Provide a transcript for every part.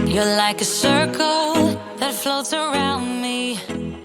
You're like a circle that floats around me,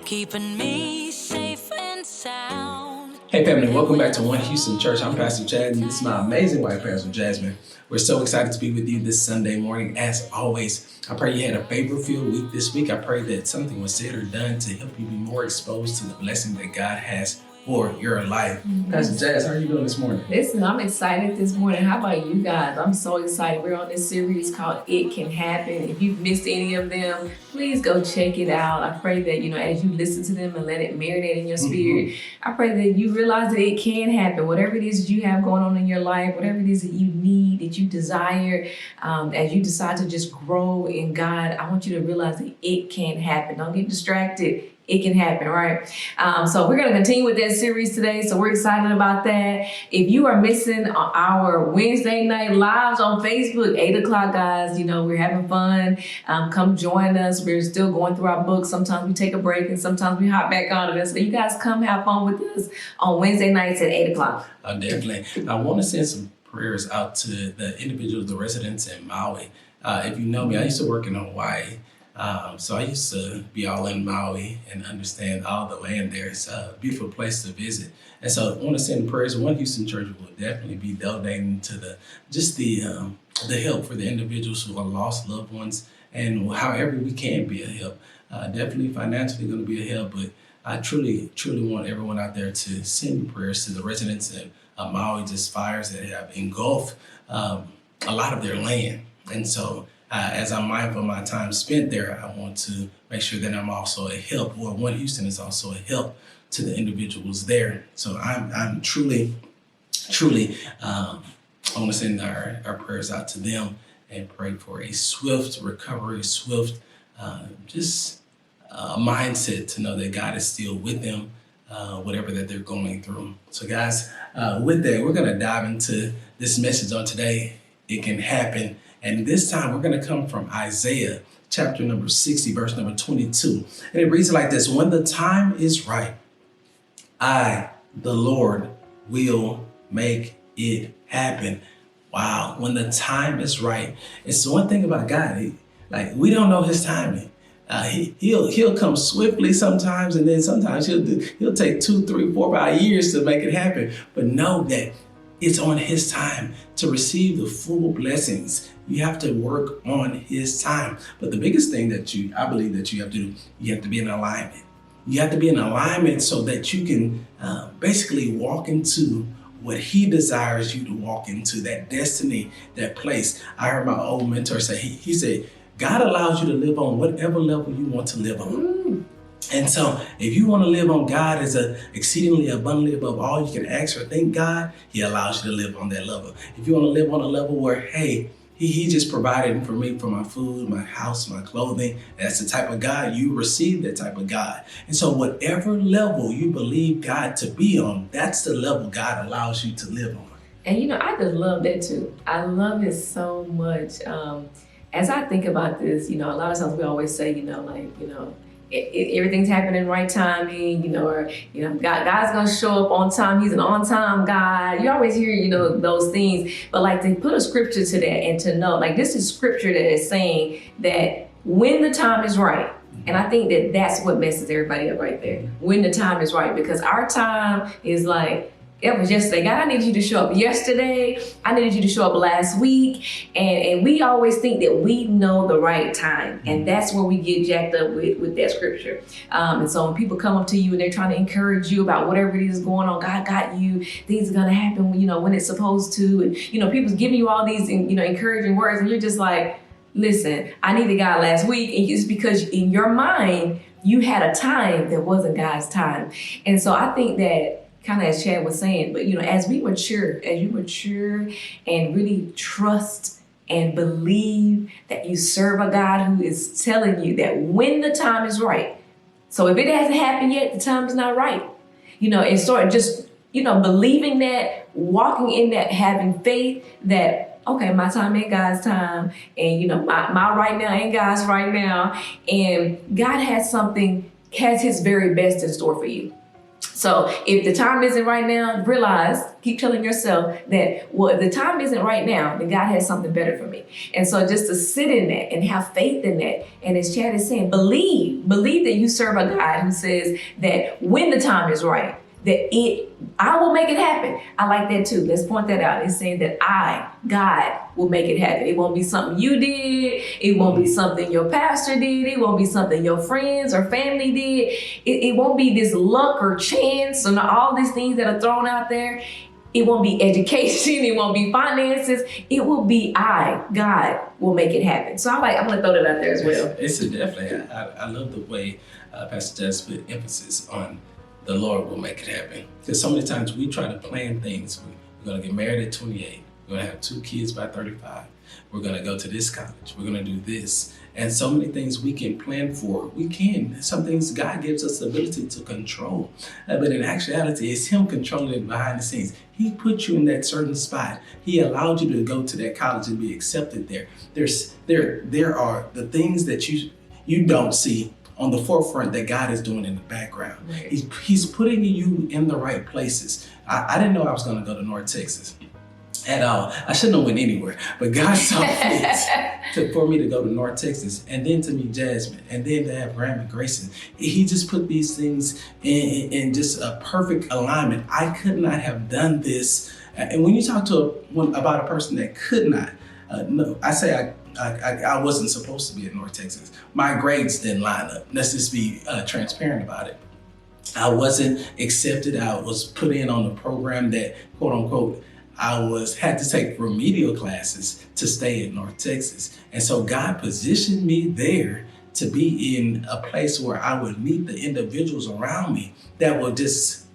keeping me safe and sound. Hey family, welcome back to One Houston Church. I'm Pastor Chad, and this is my amazing wife, Pastor Jasmine. We're so excited to be with you this Sunday morning. As always, I pray you had a favor-filled week this week. I pray that something was said or done to help you be more exposed to the blessing that God has for your life. Pastor Jazz, how are you doing this morning? Listen, I'm excited this morning. How about you guys? I'm so excited. We're on this series called It Can Happen. If you've missed any of them, please go check it out. I pray that, as you listen to them and let it marinate in your spirit, I pray that you realize that it can happen. Whatever it is that you have going on in your life, whatever it is that you need, that you desire, as you decide to just grow in God, I want you to realize that it can happen. Don't get distracted. It can happen, right? So we're going to continue with that series today. So we're excited about that. If you are missing our Wednesday night lives on Facebook, 8 o'clock, guys, we're having fun. Come join us. We're still going through our books. Sometimes we take a break and sometimes we hop back on it. So you guys come have fun with us on Wednesday nights at 8 o'clock. Definitely. I want to send some prayers out to the individuals, the residents in Maui. If you know me, I used to work in Hawaii. So I used to be all in Maui and understand all the land there. It's a beautiful place to visit. And so I want to send prayers. One Houston Church will definitely be donating to the help for the individuals who are lost loved ones, and however we can be a help. Definitely financially going to be a help, but I truly want everyone out there to send prayers to the residents of Maui, just fires that have engulfed a lot of their land. And so as I'm mindful of my time spent there, I want to make sure that I'm also a help, or One Houston is also a help to the individuals there. So I'm truly, I want to send our prayers out to them and pray for a swift recovery, swift mindset to know that God is still with them, whatever that they're going through. So guys, with that, we're going to dive into this message on today. It can happen. And this time we're going to come from Isaiah chapter number 60, verse number 22. And it reads like this: when the time is right, I, the Lord, will make it happen. Wow. When the time is right. It's one thing about God. We don't know his timing. He'll come swiftly sometimes, and then sometimes he'll take 2, 3, 4, 5 years to make it happen. But know that it's on his time to receive the full blessings. You have to work on his time. But the biggest thing that I believe that you have to do, you have to be in alignment. You have to be in alignment so that you can basically walk into what he desires you to walk into, that destiny, that place. I heard my old mentor say, he said, God allows you to live on whatever level you want to live on. And so if you want to live on God as a exceedingly abundantly above all you can ask or think God, he allows you to live on that level. If you want to live on a level where, hey, he just provided for me for my food, my house, my clothing, that's the type of God, you receive that type of God. And so whatever level you believe God to be on, that's the level God allows you to live on. And I just love that too. I love it so much. As I think about this, a lot of times we always say, everything's happening right timing, God's gonna show up on time. He's an on-time God. You always hear, those things, but to put a scripture to that and to know, this is scripture that is saying that when the time is right. And I think that that's what messes everybody up right there. When the time is right, because our time is it was yesterday. God, I needed you to show up yesterday. I needed you to show up last week. And we always think that we know the right time. And that's where we get jacked up with that scripture. And so when people come up to you and they're trying to encourage you about whatever it is going on, God got you, things are going to happen, when it's supposed to. And, people's giving you all these, encouraging words. And you're just like, listen, I needed God last week. And it's because in your mind, you had a time that wasn't God's time. And so I think that, kind of as Chad was saying, but as you mature and really trust and believe that you serve a God who is telling you that when the time is right. So if it hasn't happened yet, the time is not right. And sort of just, believing that, walking in that, having faith that, okay, my time ain't God's time. And, my right now ain't God's right now. And God has his very best in store for you. So if the time isn't right now, realize, keep telling yourself that, well, if the time isn't right now, then God has something better for me. And so just to sit in that and have faith in that. And as Chad is saying, believe that you serve a God who says that when the time is right, I will make it happen. I like that too. Let's point that out. It's saying that God, will make it happen. It won't be something you did. It won't be something your pastor did. It won't be something your friends or family did. It won't be this luck or chance and all these things that are thrown out there. It won't be education. It won't be finances. It will be God, will make it happen. So I'm going to throw that out there as well. It's definitely, I love the way Pastor Jess put emphasis on the Lord will make it happen. Because so many times we try to plan things. We're going to get married at 28. We're going to have 2 kids by 35. We're going to go to this college. We're going to do this. And so many things we can plan for. We can. Some things God gives us the ability to control. But in actuality, it's Him controlling it behind the scenes. He put you in that certain spot. He allowed you to go to that college and be accepted there. There are the things that you don't see on the forefront that God is doing in the background. Right. He's putting you in the right places. I didn't know I was going to go to North Texas at all. I shouldn't have went anywhere, but God saw fit for me to go to North Texas and then to meet Jasmine and then to have Graham and Grayson. He just put these things in just a perfect alignment. I could not have done this. And when you talk about a person that could not, no, I wasn't supposed to be at North Texas. My grades didn't line up. Let's just be transparent about it. I wasn't accepted. I was put in on a program that, quote unquote, had to take remedial classes to stay in North Texas. And so God positioned me there to be in a place where I would meet the individuals around me that would just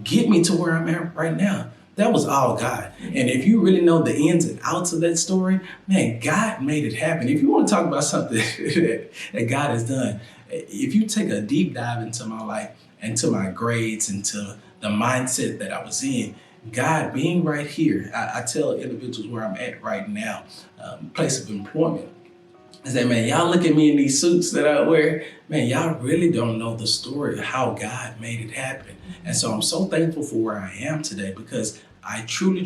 get me to where I'm at right now. That was all God. And if you really know the ins and outs of that story, man, God made it happen. If you want to talk about something that God has done, if you take a deep dive into my life, into my grades, into the mindset that I was in, God being right here, I tell individuals where I'm at right now, place of employment, is that, man, y'all look at me in these suits that I wear, man, y'all really don't know the story of how God made it happen. And so I'm so thankful for where I am today because I truly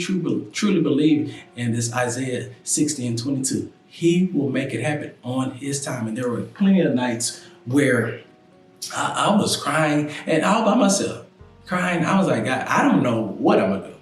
believe in this Isaiah 60:22. He will make it happen on His time. And there were plenty of nights where I was crying and all by myself, crying. I was like, God, I don't know what I'm gonna do.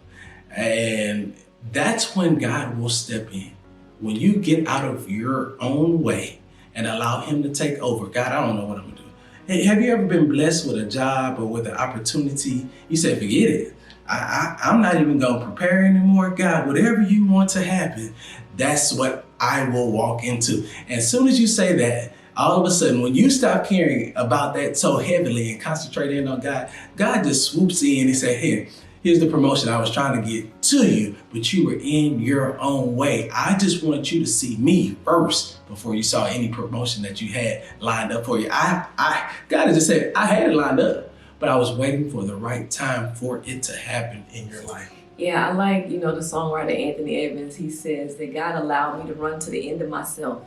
And that's when God will step in. When you get out of your own way and allow Him to take over. God, I don't know what I'm gonna do. Hey, have you ever been blessed with a job or with an opportunity? You say, forget it. I'm not even gonna prepare anymore. God, whatever you want to happen, that's what I will walk into. And as soon as you say that, all of a sudden, when you stop caring about that so heavily and concentrate in on God, God just swoops in and say, here's the promotion I was trying to get to you, but you were in your own way. I just want you to see me first before you saw any promotion that you had lined up for you. God just said, I had it lined up, but I was waiting for the right time for it to happen in your life. Yeah, I like, the songwriter Anthony Evans. He says that God allowed me to run to the end of myself.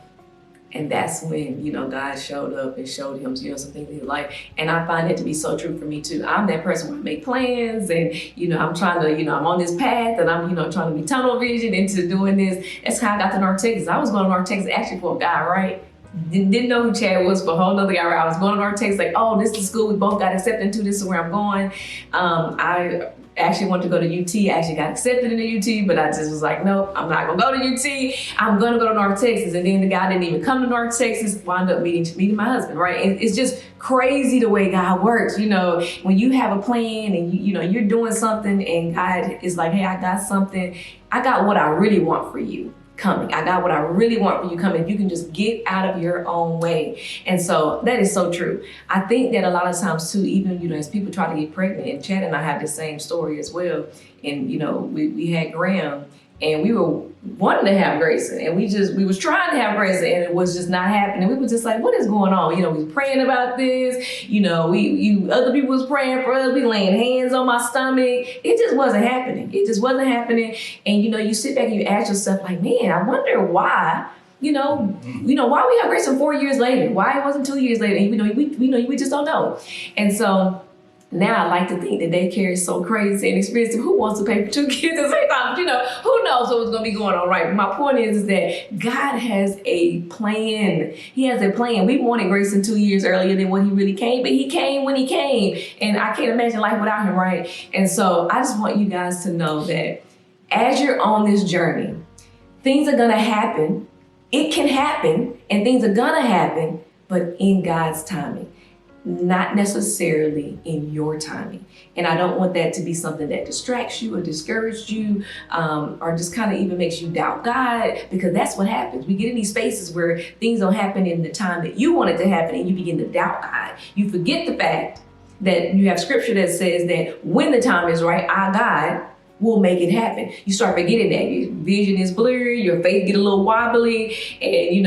And that's when, God showed up and showed him, some things in his life. And I find it to be so true for me too. I'm that person who make plans and, I'm trying to, I'm on this path and I'm, trying to be tunnel vision into doing this. That's how I got to North Texas. I was going to North Texas actually for a guy, right? Didn't know who Chad was for a whole nother guy. Right? I was going to North Texas, like, oh, this is the school we both got accepted into. This is where I'm going. I actually wanted to go to UT. I actually got accepted into UT, but I just was like, nope, I'm not gonna go to UT. I'm gonna go to North Texas. And then the guy didn't even come to North Texas, wound up meeting my husband, right? And it's just crazy the way God works. When you have a plan and you're doing something and God is like, hey, I got something. I got what I really want for you coming. I got what I really want for you coming. If you can just get out of your own way. And so that is so true. I think that a lot of times too, even, as people try to get pregnant, and Chad and I have the same story as well. And, we had Graham and we were wanting to have Grayson and we was trying to have Grayson and it was just not happening. We were just like, what is going on? We were praying about this, other people was praying for us. We laying hands on my stomach. It just wasn't happening. And, you sit back and you ask yourself like, man, I wonder why, why we have Grayson 4 years later? Why it wasn't 2 years later? And, we just don't know. And so Now I like to think that daycare is so crazy and expensive. Who wants to pay for 2 kids at the same time? Who knows what's going to be going on, right? My point is that God has a plan. He has a plan. We wanted Grayson 2 years earlier than when he really came, but he came when he came. And I can't imagine life without him, right? And so I just want you guys to know that as you're on this journey, things are going to happen. It can happen, and things are going to happen, but in God's timing. Not necessarily in your timing. And I don't want that to be something that distracts you or discourages you, or just kind of even makes you doubt God, because that's what happens. We get in these spaces where things don't happen in the time that you want it to happen, and you begin to doubt God. You forget the fact that you have scripture that says that when the time is right, our God will make it happen. You start forgetting that your vision is blurry, your faith get a little wobbly, and you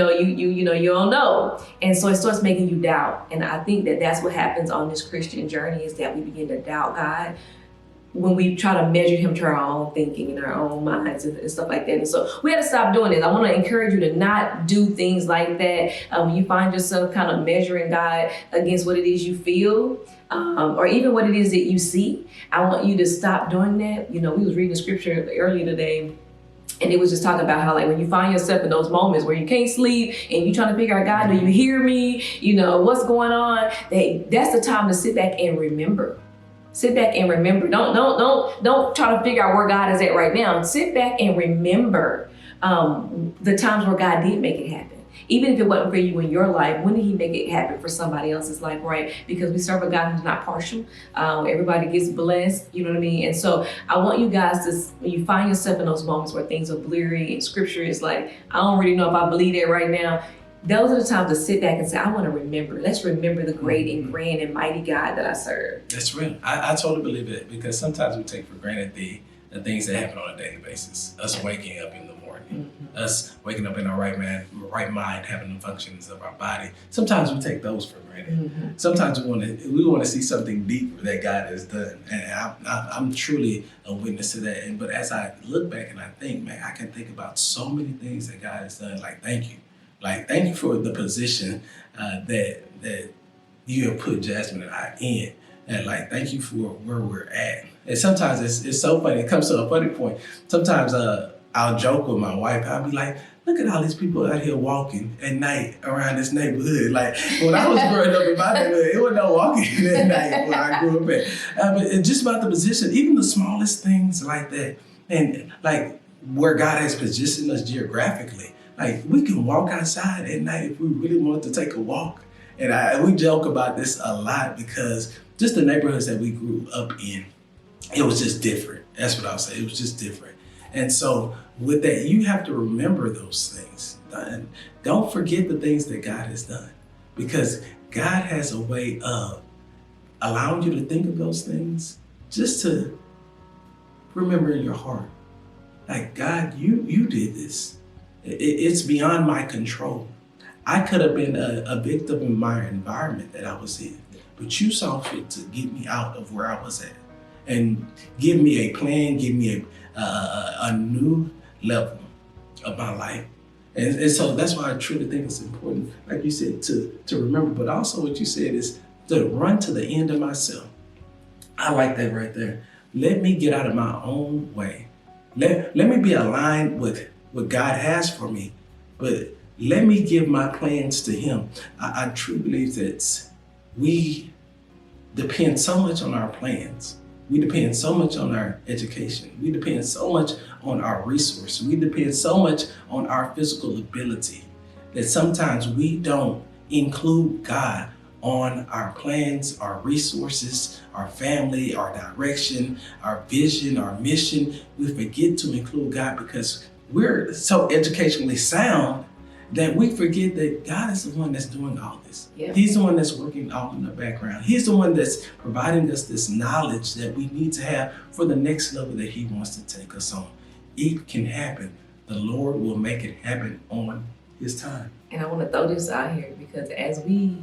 don't know. And so it starts making you doubt. And I think that that's what happens on this Christian journey, is that we begin to doubt God when we try to measure him to our own thinking and our own minds and stuff like that. And so we had to stop doing this. I want to encourage you to not do things like that. When you find yourself kind of measuring God against what it is you feel, or even what it is that you see, I want you to stop doing that. We was reading the scripture earlier today, and it was just talking about how, like, when you find yourself in those moments where you can't sleep and you're trying to figure out, God, do you hear me? What's going on? That's the time to sit back and remember. Sit back and remember. Don't try to figure out where God is at right now. Sit back and remember the times where God did make it happen. Even if it wasn't for you in your life, when did he make it happen for somebody else's life, right? Because we serve a God who's not partial. Everybody gets blessed, you know what I mean? And so I want you guys to, when you find yourself in those moments where things are blurry and scripture is like, I don't really know if I believe that right now, those are the times to sit back and say, I want to remember. Let's remember the great and grand and mighty God that I serve. That's real. I totally believe it, because sometimes we take for granted the things that happen on a daily basis. Us waking up in the morning, us waking up in our right mind, having the functions of our body. Sometimes we take those for granted. Sometimes we want to see something deeper that God has done, and I'm truly a witness to that. But as I look back and I think, man, I can think about so many things that God has done. Like, thank you. Like, thank you for the position that you have put Jasmine and I in. And like, thank you for where we're at. And sometimes it's so funny. It comes to a funny point. Sometimes I'll joke with my wife. I'll be like, look at all these people out here walking at night around this neighborhood. Like, when I was growing up in my neighborhood, it wasn't no walking at night where I grew up at. But it's just about the position, even the smallest things like that. And like where God has positioned us geographically. Like, we can walk outside at night if we really want to take a walk. And we joke about this a lot, because just the neighborhoods that we grew up in, it was just different. That's what I'll say. It was just different. And so with that, you have to remember those things. And don't forget the things that God has done, because God has a way of allowing you to think of those things just to remember in your heart. Like, God, you did this. It's beyond my control. I could have been a victim in my environment that I was in, but you saw fit to get me out of where I was at and give me a plan, give me a new level of my life. And so that's why I truly think it's important, like you said, to remember, but also what you said is to run to the end of myself. I like that right there. Let me get out of my own way. Let me be aligned with what God has for me, but let me give my plans to him. I truly believe that we depend so much on our plans. We depend so much on our education. We depend so much on our resources. We depend so much on our physical ability that sometimes we don't include God on our plans, our resources, our family, our direction, our vision, our mission. We forget to include God because we're so educationally sound that we forget that God is the one that's doing all this. Yeah. He's the one that's working all in the background. He's the one that's providing us this knowledge that we need to have for the next level that he wants to take us on. It can happen. The Lord will make it happen on his time. And I want to throw this out here, because as we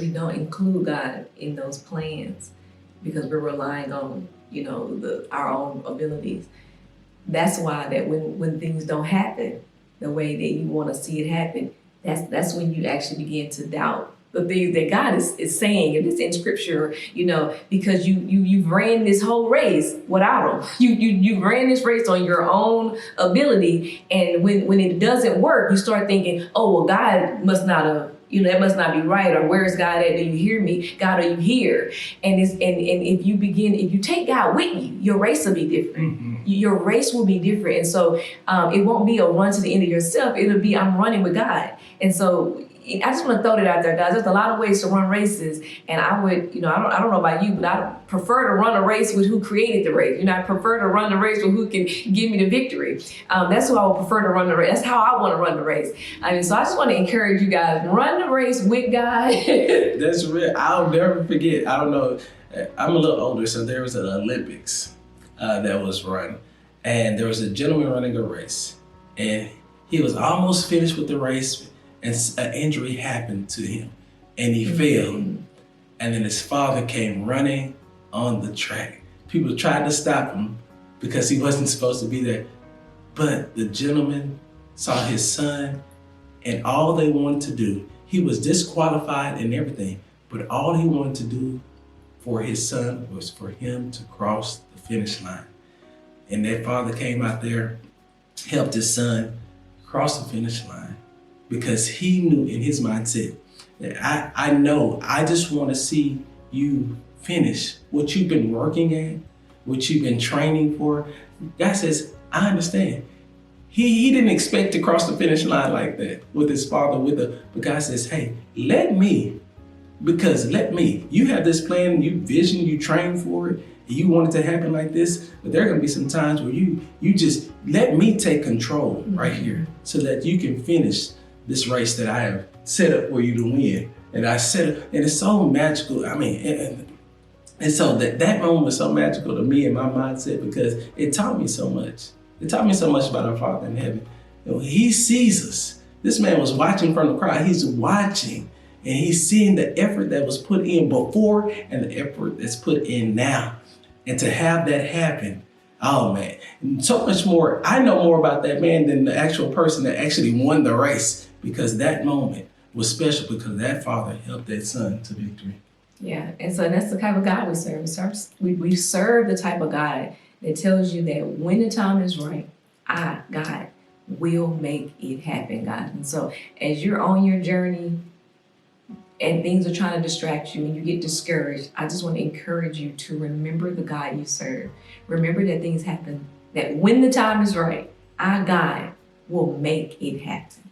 don't include God in those plans, because we're relying on, our own abilities, that's why that when things don't happen the way that you want to see it happen, that's when you actually begin to doubt the things that God is saying, and it's in scripture, because you've ran this whole race without him. You ran this race on your own ability, and when it doesn't work, you start thinking, oh well, God must not have, that must not be right, or where's God at? Do you hear me? God, are you here? And if you take God with you, your race will be different. Mm-hmm. Your race will be different. And so it won't be a run to the end of yourself. It'll be, I'm running with God. And so I just want to throw it out there, guys. There's a lot of ways to run races, and I would, I don't know about you, but I prefer to run a race with who created the race. I prefer to run the race with who can give me the victory. That's who I would prefer to run the race. That's how I want to run the race. So I just want to encourage you guys, run the race with God. That's real. I'll never forget. I don't know. I'm a little older, so there was an Olympics that was run, and there was a gentleman running a race, and he was almost finished with the race, and an injury happened to him, and he fell. And then his father came running on the track. People tried to stop him because he wasn't supposed to be there. But the gentleman saw his son, and all they wanted to do, he was disqualified and everything, but all he wanted to do for his son was for him to cross the finish line. And that father came out there, helped his son cross the finish line, because he knew in his mindset that I just want to see you finish what you've been working at, what you've been training for. God says, I understand. He didn't expect to cross the finish line like that with his father, but God says, hey, let me, you have this plan, you vision, you train for it, and you want it to happen like this, but there are gonna be some times where you just let me take control right here so that you can finish this race that I have set up for you to win. And I set it, and it's so magical. And so that moment was so magical to me and my mindset, because it taught me so much. It taught me so much about our Father in heaven. He sees us. This man was watching from the crowd. He's watching, and he's seeing the effort that was put in before and the effort that's put in now. And to have that happen, oh man, so much more. I know more about that man than the actual person that actually won the race, because that moment was special, because that father helped that son to victory. Yeah, and so that's the type of God we serve. We serve the type of God that tells you that when the time is right, God, will make it happen, God. And so as you're on your journey and things are trying to distract you and you get discouraged, I just want to encourage you to remember the God you serve. Remember that things happen, that when the time is right, our God will make it happen.